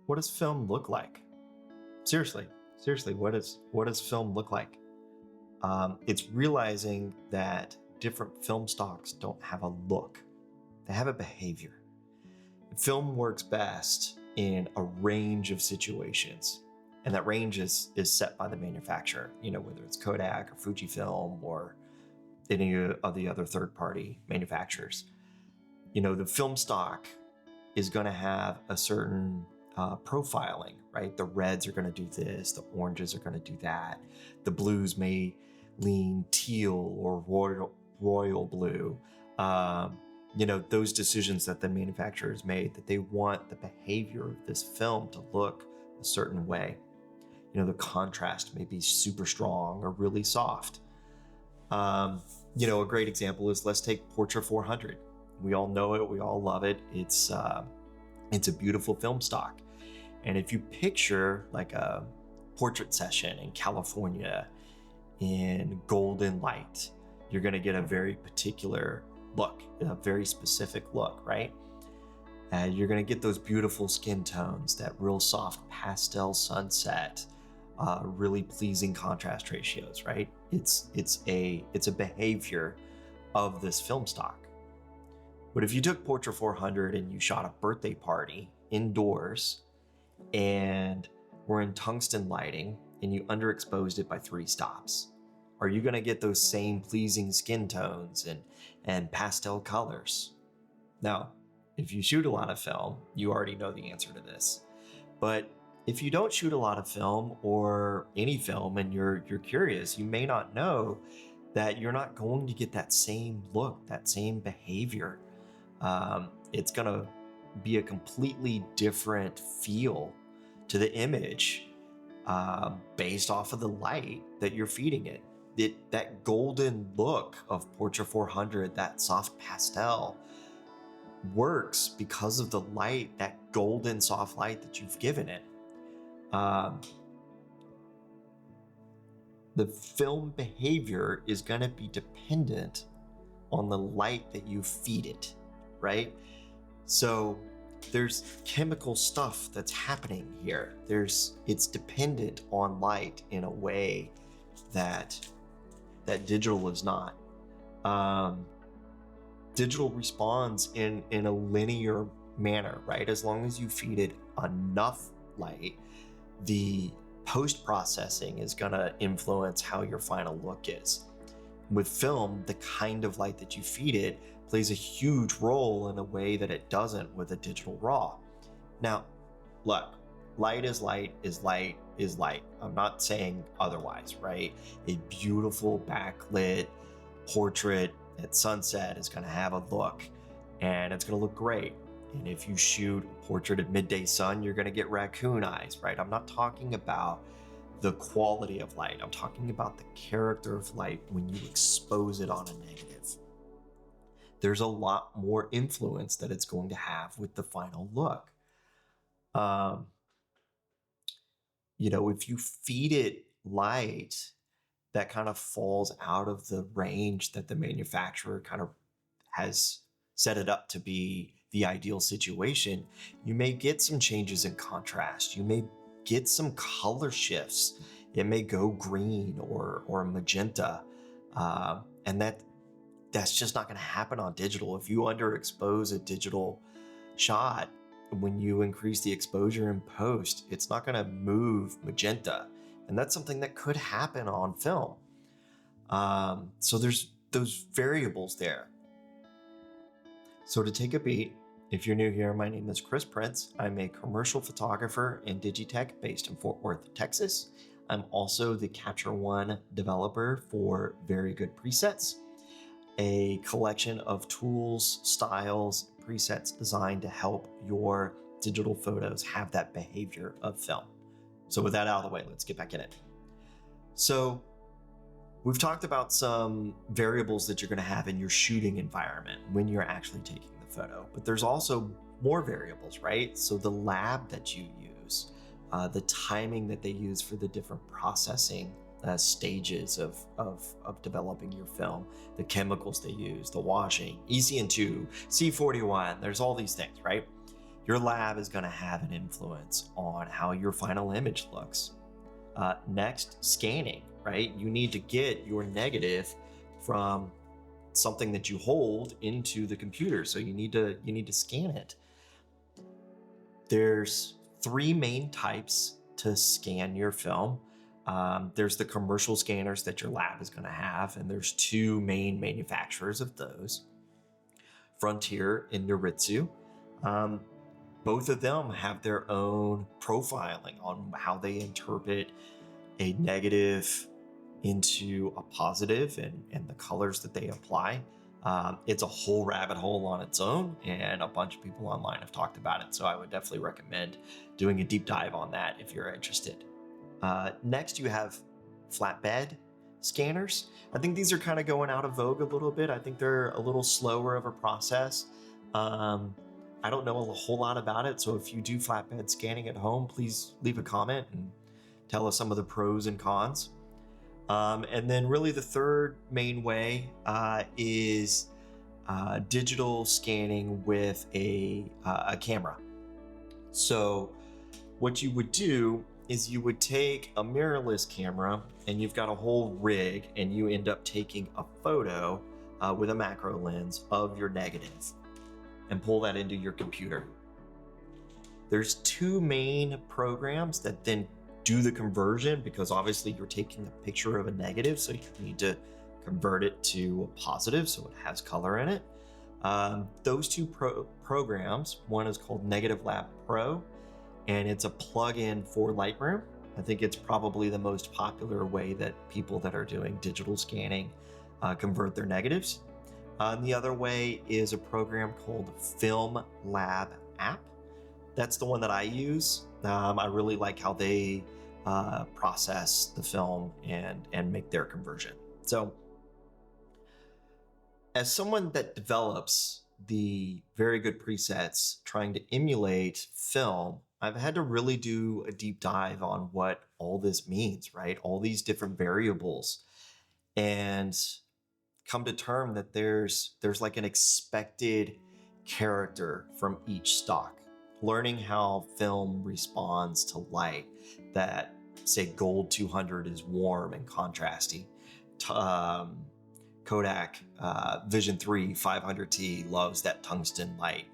what does film look like? Seriously, what does film look like? It's realizing that different film stocks don't have a look; they have a behavior. Film works best in a range of situations, and that range is set by the manufacturer. Whether it's Kodak or Fujifilm or any of the other third-party manufacturers. The film stock is going to have a certain profiling, right? The reds are going to do this, the oranges are going to do that, the blues may lean teal or royal blue. Those decisions that the manufacturers made, that they want the behavior of this film to look a certain way. The contrast may be super strong or really soft. A great example is, let's take Portra 400. We all know it, we all love it. It's a beautiful film stock. And if you picture like a portrait session in California in golden light, you're going to get a very particular look, a very specific look, right? You're going to get those beautiful skin tones, that real soft pastel sunset, really pleasing contrast ratios, right? It's a behavior of this film stock. But if you took Portra 400 and you shot a birthday party indoors and were in tungsten lighting and you underexposed it by 3 stops, are you going to get those same pleasing skin tones and pastel colors? Now, if you shoot a lot of film, you already know the answer to this. But if you don't shoot a lot of film or any film and you're curious, you may not know that you're not going to get that same look, that same behavior. It's going to be a completely different feel to the image based off of the light that you're feeding it. That golden look of Portra 400, that soft pastel, works because of the light, that golden soft light that you've given it. The film behavior is going to be dependent on the light that you feed it, right? So there's chemical stuff that's happening here. It's dependent on light in a way that digital is not. Digital responds in a linear manner, right? As long as you feed it enough light, the post-processing is going to influence how your final look is. With film, the kind of light that you feed it plays a huge role in a way that it doesn't with a digital raw. Now, look, light is light is light is light. I'm not saying otherwise, right? A beautiful backlit portrait at sunset is going to have a look, and it's going to look great. And if you shoot a portrait at midday sun, you're going to get raccoon eyes, right? I'm not talking about the quality of light. I'm talking about the character of light when you expose it on a negative. There's a lot more influence that it's going to have with the final look. If you feed it light that kind of falls out of the range that the manufacturer kind of has set it up to be the ideal situation, you may get some changes in contrast. You may get some color shifts. It may go green or magenta. And that's just not going to happen on digital. If you underexpose a digital shot, when you increase the exposure in post, it's not going to move magenta. And that's something that could happen on film. So there's those variables there. So to take a beat, if you're new here, my name is Chris Prince. I'm a commercial photographer in Digitech based in Fort Worth, Texas. I'm also the Capture One developer for Very Good Presets, a collection of tools, styles, presets designed to help your digital photos have that behavior of film. So with that out of the way, let's get back in it. So we've talked about some variables that you're going to have in your shooting environment when you're actually taking the photo, but there's also more variables, right? So the lab that you use, the timing that they use for the different processing stages of developing your film, the chemicals they use, the washing, ECN2, C41, there's all these things, right? your lab is going to have an influence on how your final image looks. Next, scanning, right? You need to get your negative from something that you hold into the computer, so you need to scan it. There's 3 main types to scan your film. There's the commercial scanners that your lab is going to have, and there's 2 main manufacturers of those, Frontier and Noritsu. Both of them have their own profiling on how they interpret a negative into a positive, and the colors that they apply. It's a whole rabbit hole on its own, and a bunch of people online have talked about it. So I would definitely recommend doing a deep dive on that if you're interested. Next, you have flatbed scanners. I think these are kind of going out of vogue a little bit. I think they're a little slower of a process. I don't know a whole lot about it, so if you do flatbed scanning at home, please leave a comment and tell us some of the pros and cons. And then really the third main way is digital scanning with a camera. So what you would do is you would take a mirrorless camera, and you've got a whole rig, and you end up taking a photo with a macro lens of your negative and pull that into your computer. There's 2 main programs that then do the conversion, because obviously you're taking a picture of a negative, so you need to convert it to a positive so it has color in it. Those 2 programs, one is called Negative Lab Pro, and it's a plugin for Lightroom. I think it's probably the most popular way that people that are doing digital scanning convert their negatives. The other way is a program called Film Lab App. That's the one that I use. I really like how they process the film and make their conversion. So as someone that develops the very good presets trying to emulate film, I've had to really do a deep dive on what all this means, right? All these different variables, and come to term that there's like an expected character from each stock. Learning how film responds to light, that say gold 200 is warm and contrasty. Kodak Vision 3 500T loves that tungsten light.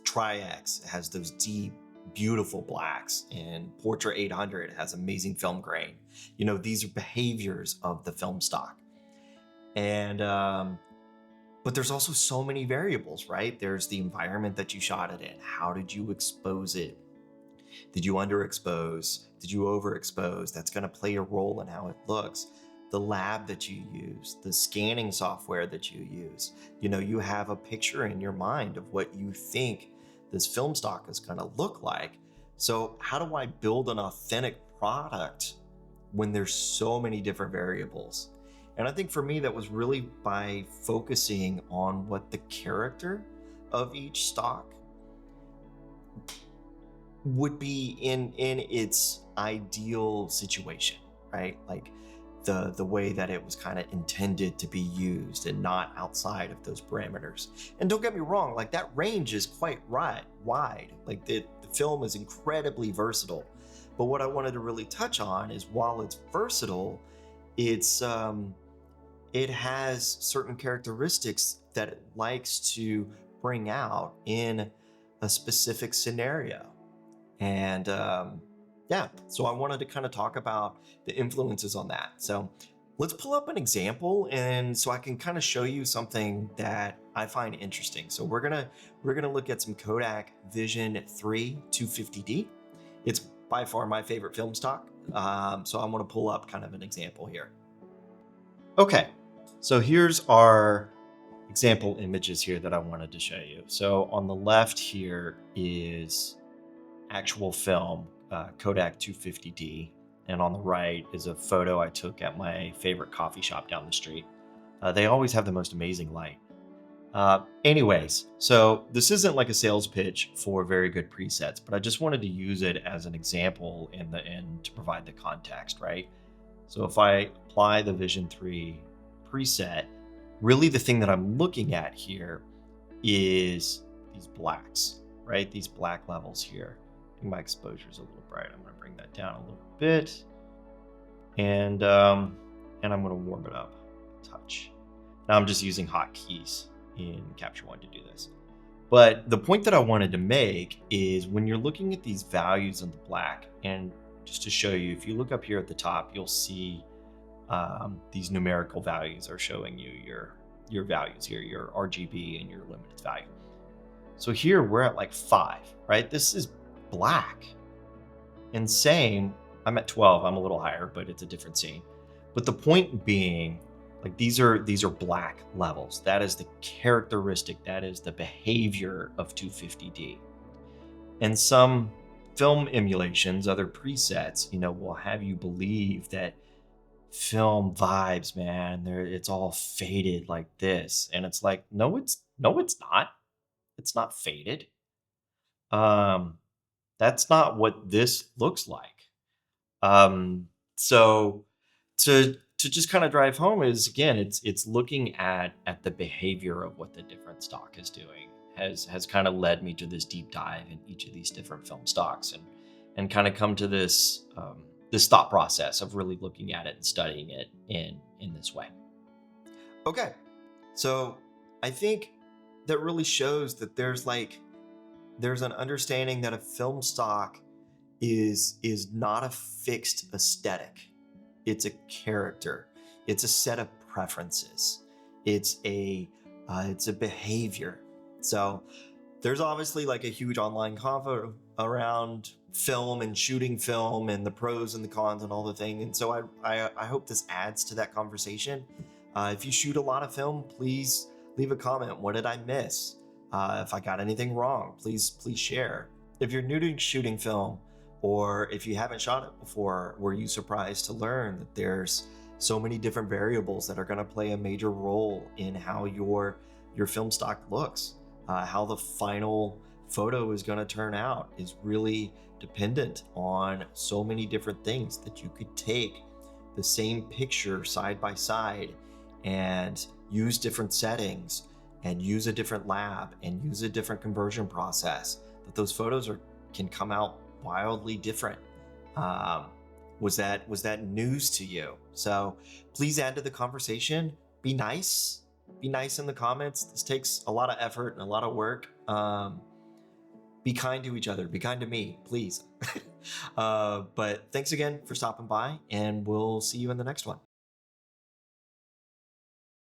Tri-X has those deep, beautiful blacks, and Portra 800 has amazing film grain. You know, these are behaviors of the film stock. And but there's also so many variables, right? There's the environment that you shot it in. How did you expose it? Did you underexpose? Did you overexpose? That's going to play a role in how it looks. The lab that you use, the scanning software that you use. You know, you have a picture in your mind of what you think this film stock is going to look like. So how do I build an authentic product when there's so many different variables? And I think for me, that was really by focusing on what the character of each stock would be in its ideal situation, right? Like the way that it was kind of intended to be used, and not outside of those parameters. And don't get me wrong, like that range is quite wide. Like the film is incredibly versatile. But what I wanted to really touch on is, while it's versatile, it has certain characteristics that it likes to bring out in a specific scenario. And so I wanted to kind of talk about the influences on that. So let's pull up an example, and so I can kind of show you something that I find interesting. So we're gonna look at some Kodak Vision 3 250D. It's by far my favorite film stock. So I'm gonna pull up kind of an example here. Okay, so here's our example images here that I wanted to show you. So on the left here is actual film, Kodak 250D, and on the right is a photo I took at my favorite coffee shop down the street. They always have the most amazing light. Anyways, so this isn't like a sales pitch for very good presets, but I just wanted to use it as an example in the end to provide the context, right? So if I apply the Vision 3 preset, really the thing that I'm looking at here is these blacks. right? These black levels here. I think my exposure is a little bright. I'm going to bring that down a little bit, and I'm going to warm it up a touch. Now I'm just using hotkeys in Capture One to do this. But the point that I wanted to make is when you're looking at these values in the black, and just to show you, if you look up here at the top, you'll see these numerical values are showing you your values here, your RGB and your luminance value. So here we're at like 5, right? This is black. And same, I'm at 12. I'm a little higher, but it's a different scene. But the point being, like these are black levels. That is the characteristic, that is the behavior of 250D. And some film emulations, other presets, will have you believe that film vibes, man, it's all faded like this. And it's like, no, it's not. It's not faded. That's not what this looks like. So to just kind of drive home is, again, it's looking at the behavior of what the different stock is doing has kind of led me to this deep dive in each of these different film stocks and kind of come to this this thought process of really looking at it and studying it in this way. Okay, so I think that really shows that there's an understanding that a film stock is not a fixed aesthetic. It's a character. It's a set of preferences. It's a behavior. So there's obviously like a huge online convo around film and shooting film and the pros and the cons and all the thing. And so I hope this adds to that conversation. If you shoot a lot of film, please leave a comment. What did I miss? If I got anything wrong, please share. If you're new to shooting film, or if you haven't shot it before, were you surprised to learn that there's so many different variables that are going to play a major role in how your film stock looks? How the final photo is going to turn out is really dependent on so many different things, that you could take the same picture side by side and use different settings and use a different lab and use a different conversion process, that those photos can come out wildly different. Was that news to you? So please add to the conversation. Be nice in the comments. This takes a lot of effort and a lot of work. Be kind to each other. Be kind to me, please. But thanks again for stopping by, and we'll see you in the next one.